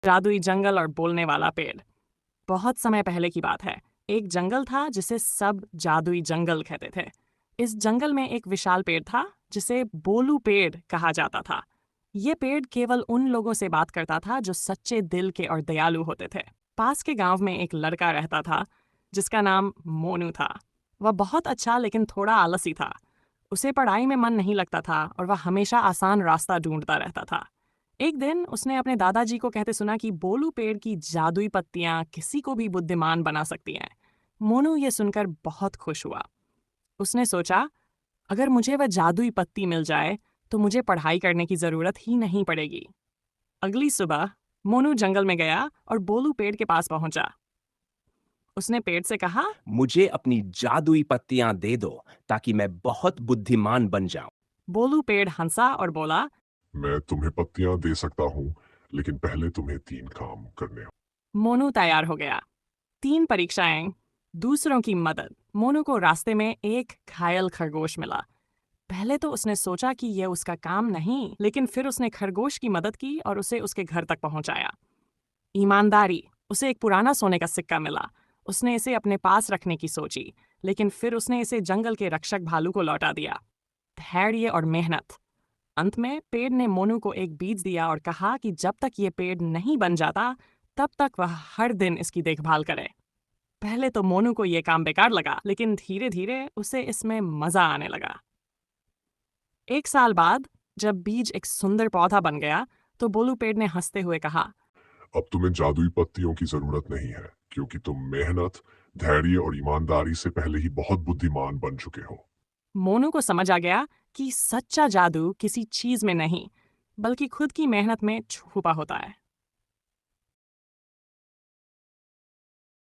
जादुई जंगल और बोलने वाला पेड़। बहुत समय पहले की बात है। एक जंगल था जिसे सब जादुई जंगल कहते थे। इस जंगल में एक विशाल पेड़ था जिसे बोलू पेड़ कहा जाता था। ये पेड़ केवल उन लोगों से बात करता था जो सच्चे दिल के और दयालु होते थे। पास के गांव में एक लड़का रहता था जिसका नाम मोनू था। वह बहुत अच्छा लेकिन थोड़ा आलसी था। उसे पढ़ाई में मन नहीं लगता था और वह हमेशा आसान रास्ता ढूंढता रहता था। एक दिन उसने अपने दादाजी को कहते सुना कि बोलू पेड़ की जादुई पत्तियां किसी को भी बुद्धिमान बना सकती हैं। मोनू ये सुनकर बहुत खुश हुआ। उसने सोचा, अगर मुझे वह जादुई पत्ती मिल जाए तो मुझे पढ़ाई करने की जरूरत ही नहीं पड़ेगी। अगली सुबह मोनू जंगल में गया और बोलू पेड़ के पास पहुंचा। उसने पेड़ से कहा, मुझे अपनी जादुई पत्तियां दे दो ताकि मैं बहुत बुद्धिमान बन जाऊं। बोलू पेड़ हंसा और बोला, मैं तुम्हें पत्तियां दे सकता हूँ, लेकिन पहले तुम्हें 3 काम करने हों। मोनू तैयार हो गया। 3 परीक्षाएं, दूसरों की मदद। मोनू को रास्ते में एक घायल खरगोश मिला। पहले तो उसने सोचा कि यह उसका काम नहीं, लेकिन फिर उसने खरगोश की मदद की और उसे उसके घर तक पहुंचाया। ईमानदारी, उसे एक पुराना सोने का सिक्का मिला। उसने इसे अपने पास रखने की सोची, लेकिन फिर उसने इसे जंगल के रक्षक भालू को लौटा दिया। धैर्य और मेहनत, अंत में पेड़ ने मोनू को एक बीज दिया और कहा कि जब तक ये पेड़ नहीं बन जाता तब तक वह हर दिन इसकी देखभाल करे। पहले तो मोनू को ये काम बेकार लगा, लेकिन धीरे धीरे उसे इसमें मजा आने लगा। 1 साल बाद जब बीज एक सुंदर पौधा बन गया तो बोलू पेड़ ने हंसते हुए कहा, अब तुम्हें जादुई पत्तियों की जरूरत नहीं है, क्योंकि तुम मेहनत, धैर्य और ईमानदारी से पहले ही बहुत बुद्धिमान बन चुके हो। मोनू को समझ आ गया कि सच्चा जादू किसी चीज में नहीं, बल्कि खुद की मेहनत में छुपा होता है।